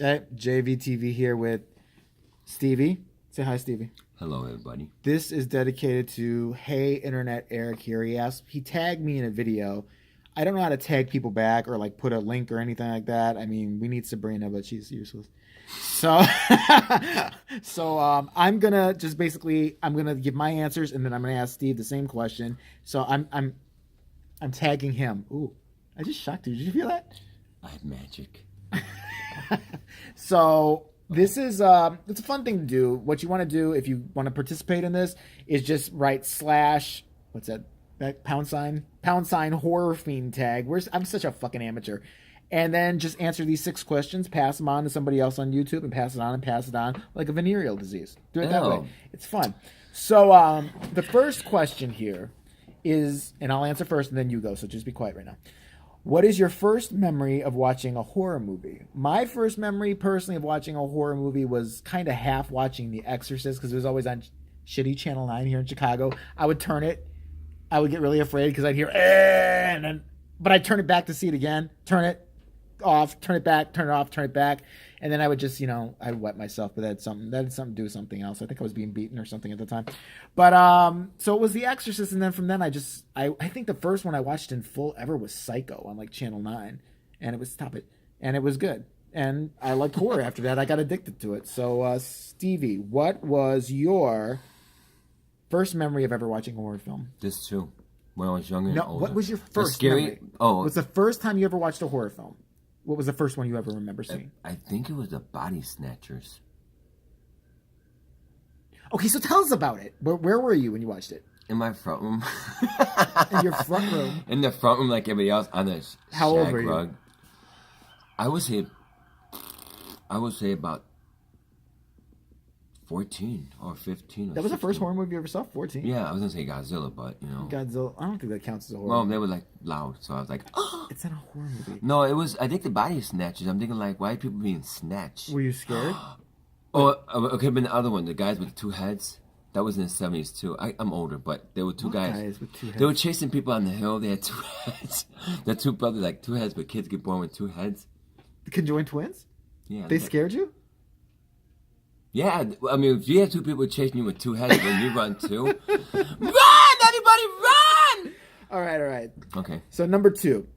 Okay, JVTV here with Stevie. Say hi, Stevie. Hello, everybody. This is dedicated to Hey Internet Eric here. He tagged me in a video. I don't know how to tag people back or like put a link or anything like that. I mean, we need Sabrina, but she's useless. So, I'm gonna just basically I'm gonna give my answers and then I'm gonna ask Steve the same question. So I'm tagging him. Ooh, I just shocked you. Did you feel that? I have magic. So this is it's a fun thing to do. What you want to do if you want to participate in this is just write slash what's that pound sign horror fiend tag. I'm such a fucking amateur. And then just answer these 6 questions, pass them on to somebody else on YouTube, and pass it on like a venereal disease. Do it that way. It's fun. So the first question here is, and I'll answer first, and then you go. So just be quiet right now. What is your first memory of watching a horror movie? My first memory, personally, of watching a horror movie was kind of half watching The Exorcist because it was always on shitty Channel 9 here in Chicago. I would turn it. I would get really afraid because I'd hear, but I'd turn it back to see it again. Turn it off, turn it back, turn it off, turn it back. And then I would just, I'd wet myself, but that had something to do with something else. I think I was being beaten or something at the time. But so it was The Exorcist, and then from then I think the first one I watched in full ever was Psycho on like Channel 9. And it was And it was good. And I liked horror after that. I got addicted to it. So Stevie, what was your first memory of ever watching a horror film? This too. When I was younger and older. What was your first scary memory? Oh, What's the first time you ever watched a horror film? What was the first one you ever remember seeing? I think it was the Body Snatchers. Okay, so tell us about it. Where were you when you watched it? In my front room. In your front room? In the front room like everybody else on the How old were you? Rug. I would say about 14 or 15 or That was 16. the first horror movie you ever saw? 14? Yeah, I was going to say Godzilla, but, Godzilla. I don't think that counts as a horror Well, movie. they were, like, loud, so I was like, oh! It's not a horror movie. No, it was, I think the Body Snatchers. I'm thinking, like, why are people being snatched? Were you scared? Oh, it could have been the other one, the guys with 2 heads. That was in the 70s, too. I'm older, but there were 2 guys. With 2 heads? They were chasing people on the hill. They had 2 heads. The 2 brothers, like 2 heads, but kids get born with 2 heads. The conjoined twins? Yeah. They scared you? Yeah, I mean, if you have 2 people chasing you with 2 heads, then you run too. Run! Everybody run! All right. Okay. So number 2.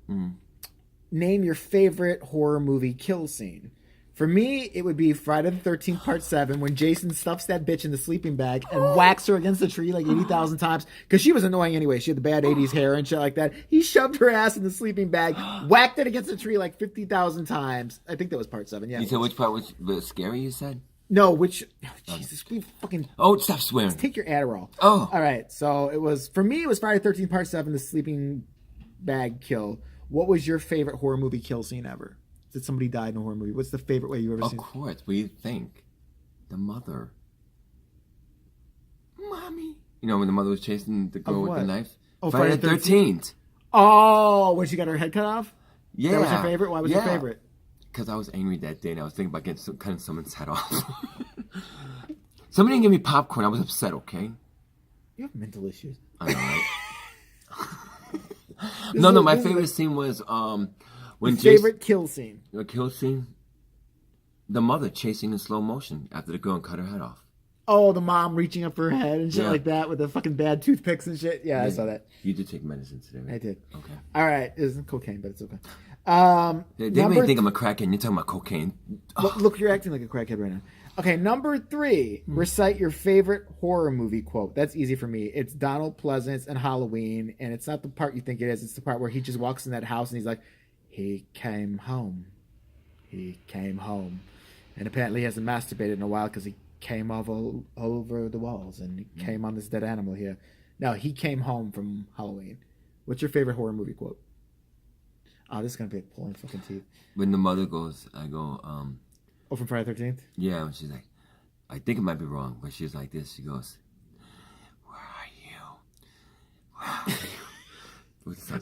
Name your favorite horror movie kill scene. For me, it would be Friday the 13th Part 7 when Jason stuffs that bitch in the sleeping bag and whacks her against the tree like 80,000 times because she was annoying anyway. She had the bad 80s hair and shit like that. He shoved her ass in the sleeping bag, whacked it against the tree like 50,000 times. I think that was Part 7, yeah. You said which part was scary, you said? No, Jesus, we fucking... Oh, stop swearing. Take your Adderall. Oh. All right, so for me, it was Friday the 13th Part 7, the sleeping bag kill. What was your favorite horror movie kill scene ever? Did somebody die in a horror movie? What's the favorite way you ever seen? Of course. What do you think? The mother. Mommy. You know when the mother was chasing the girl with the knife? Oh, Friday the 13th. Oh, when she got her head cut off? Yeah. That was your favorite? Why was your favorite? Because I was angry that day and I was thinking about cutting someone's head off. Somebody didn't give me popcorn. I was upset, okay? You have mental issues. I know, right? No, my favorite scene was when favorite kill scene. The kill scene? The mother chasing in slow motion after the girl cut her head off. Oh, the mom reaching up for her head and shit like that with the fucking bad toothpicks and shit. Yeah, I saw that. You did take medicine today, right? I did. Okay. All right. It isn't cocaine, but it's okay. They may think I'm a crackhead. You're talking about cocaine. Look, you're acting like a crackhead right now. Okay, number 3. Recite your favorite horror movie quote. That's easy for me. It's Donald Pleasance and Halloween, and it's not the part you think it is. It's the part where he just walks in that house and he's like, he came home. He came home. And apparently he hasn't masturbated in a while because he came over the walls and he came on this dead animal here. No, he came home from Halloween. What's your favorite horror movie quote? Oh, this is going to be like pulling fucking teeth. When the mother goes, I go, Oh, from Friday the 13th? Yeah, and she's like, I think it might be wrong, but she's like this. She goes, where are you?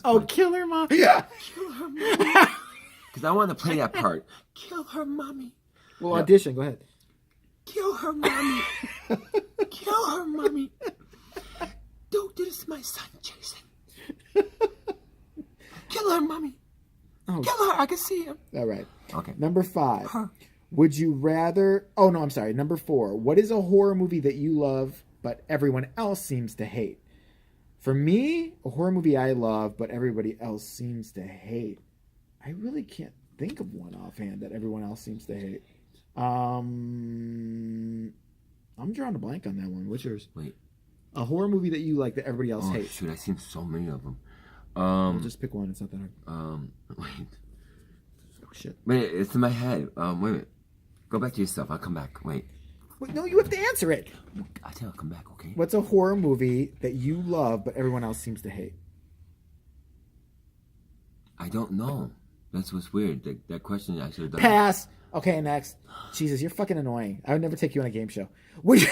Oh, kill her, mom. Yeah. Kill her, mommy. Because I want to play that part. Kill her, mommy. Well, audition. Go ahead. Kill her, mommy. Kill her, mommy. Don't do this to my son, Jason. Kill her, mommy. Oh. Kill her. I can see him. All right. Okay. Number 5. Would you rather? Oh no, I'm sorry. Number 4. What is a horror movie that you love but everyone else seems to hate? For me, a horror movie I love but everybody else seems to hate. I really can't think of one offhand that everyone else seems to hate. I'm drawing a blank on that one. What's yours? Wait. A horror movie that you like that everybody else hates. Shoot, I've seen so many of them. We'll just pick one. It's not that hard. Wait. Oh shit. Wait, it's in my head. Wait a minute. Go back to yourself. I'll come back. Wait. No, you have to answer it. I tell you, I'll come back, okay? What's a horror movie that you love but everyone else seems to hate? I don't know. That's what's weird. That question I should have done. Pass. Okay, next. Jesus, you're fucking annoying. I would never take you on a game show. Would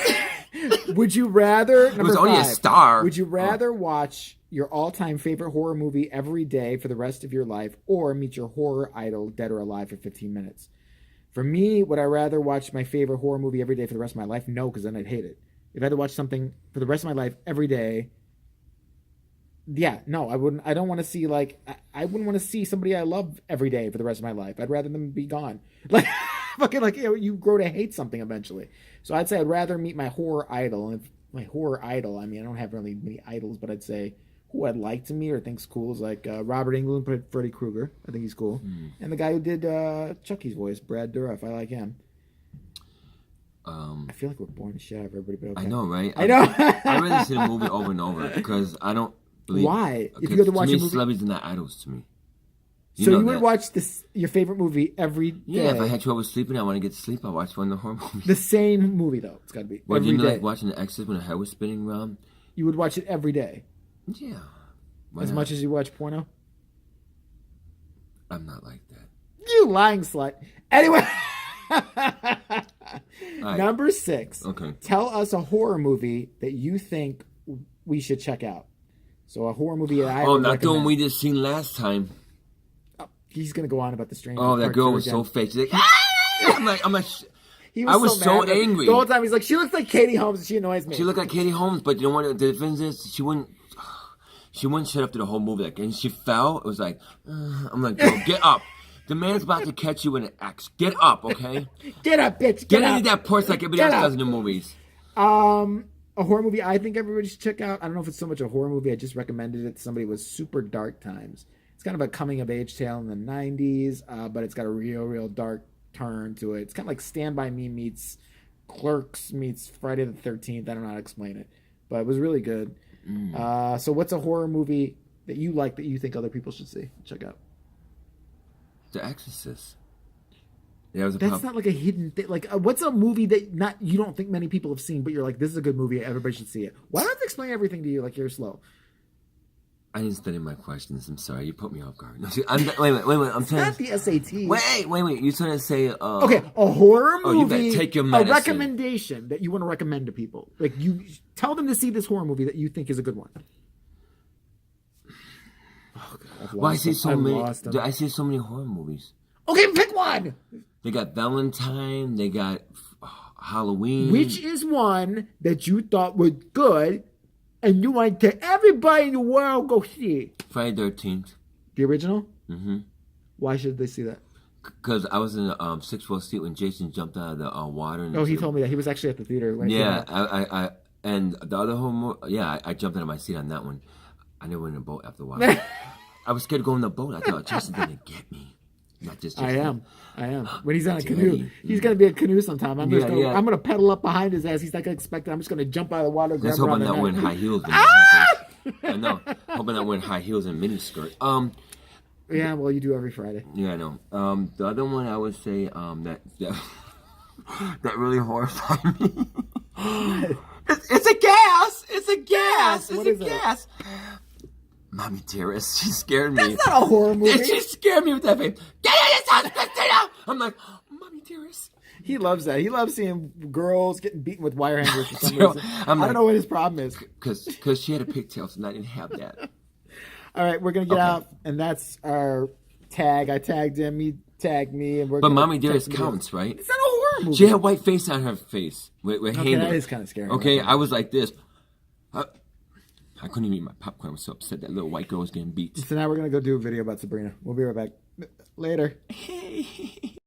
you rather? Number It was only a 5, star. Would you rather watch your all-time favorite horror movie every day for the rest of your life, or meet your horror idol dead or alive for 15 minutes? For me, would I rather watch my favorite horror movie every day for the rest of my life? No, because then I'd hate it. If I had to watch something for the rest of my life every day, yeah, no, I wouldn't. I don't want to see I wouldn't want to see somebody I love every day for the rest of my life. I'd rather them be gone. Like fucking you grow to hate something eventually. So I'd say I'd rather meet my horror idol. And if my horror idol, I mean, I don't have really many idols, but I'd say who I'd like to meet or think's cool is like Robert Englund played Freddy Krueger. I think he's cool. And the guy who did Chucky's voice, Brad Dourif, I like him. I feel like we're boring the shit out of everybody, but okay. I know, right? I know. I rather see the movie over and over because I don't believe. Why? If you go to watch a movie, celebrities are not idols to me. So you would watch your favorite movie every day? Yeah, if I had trouble sleeping, I want to get to sleep. I watch one of the horror movies. The same movie though. It's got to be Well, every day. Like watching The Exorcist when the head was spinning around? You would watch it every day. Yeah. As much as you watch porno? I'm not like that. You lying slut. Anyway. Right. Number 6. Okay. Tell us a horror movie that you think we should check out. So a horror movie that I would not the recommend. one we just seen last time. He's going to go on about the Stranger. Oh, that Part girl 2 was again. so fake. She's like, ah! I'm like, He I was so mad at her. angry. The whole time he's like, she looks like Katie Holmes and she annoys me. she looked like Katie Holmes, but you know what the difference is? She wouldn't shut up to the whole movie. Like, and she fell. It was like, I'm like, girl, get up. The man's about to catch you in an X. Get up, okay? Get up, bitch. Get up. into that purse like everybody else does in the movies. A horror movie I think everybody should check out. I don't know if it's so much a horror movie. I just recommended it to somebody. Was Super Dark Times. It's kind of a coming-of-age tale in the 90s, but it's got a real dark turn to it. It's kind of like Stand By Me meets Clerks meets Friday the 13th. I don't know how to explain it, but it was really good. So what's a horror movie that you like that you think other people should see? Check out. The Exorcist. Yeah, it was That's not like a hidden thing. Like, what's a movie that you don't think many people have seen, but you're like, this is a good movie. Everybody should see it. Why do I have to explain everything to you like you're slow? I didn't study my questions. I'm sorry. You put me off guard. No, wait a minute. I'm trying Not the SAT. Wait. You're trying to say... Okay, a horror movie. you better take your a medicine. recommendation that you want to recommend to people. Like, you tell them to see this horror movie that you think is a good one. Oh, God, Well, I see so many. lost them. I see so many horror movies. Okay, pick one. They got Valentine. They got Halloween. Which is one that you thought was good and you want to everybody in the world go see? Friday 13th. The original? Mm-hmm. Why should they see that? Because I was in the 6th row seat when Jason jumped out of the water. And Oh, he told me that. He was actually at the theater. When it came Yeah, out. I and the other horror movie, I jumped out of my seat on that one. I never went in a boat after a while. I was scared to go in the boat. I thought Jason's gonna get me. Not just Jason. I am. When he's on a Dirty. canoe, he's gonna be a canoe sometime. I'm Yeah. gonna pedal up behind his ass. He's not gonna expect it. I'm just gonna jump out of the water, grab Let's her hope on I'm the not neck. wearing high heels. When that happens. I know. Hoping I'm wearing high heels and mini skirt. Yeah, well, you do every Friday. Yeah, I know. The other one I would say that really horrified me. It's a gas. It's a gas. What It's is a it? gas. Mommy Dearest, she scared me. That's not a horror movie. She scared me with that face. Get out of this house, Christina! I'm like, Mommy Dearest. He loves that. He loves seeing girls getting beaten with wire hangers for some So, reason. I'm I like- don't know what his problem is. Because she had a pigtail, and I didn't have that. All right, we're gonna get Okay. out, and that's our tag. I tagged him. He tagged me, and we're. But gonna Mommy Dearest text him. counts, right? It's not a horror movie. She had white face on her face with Okay, hanger. that is kind of scary. Okay, Right? I was like this. I couldn't even eat my popcorn. I was so upset that little white girl was getting beat. So now we're gonna go do a video about Sabrina. We'll be right back. Later.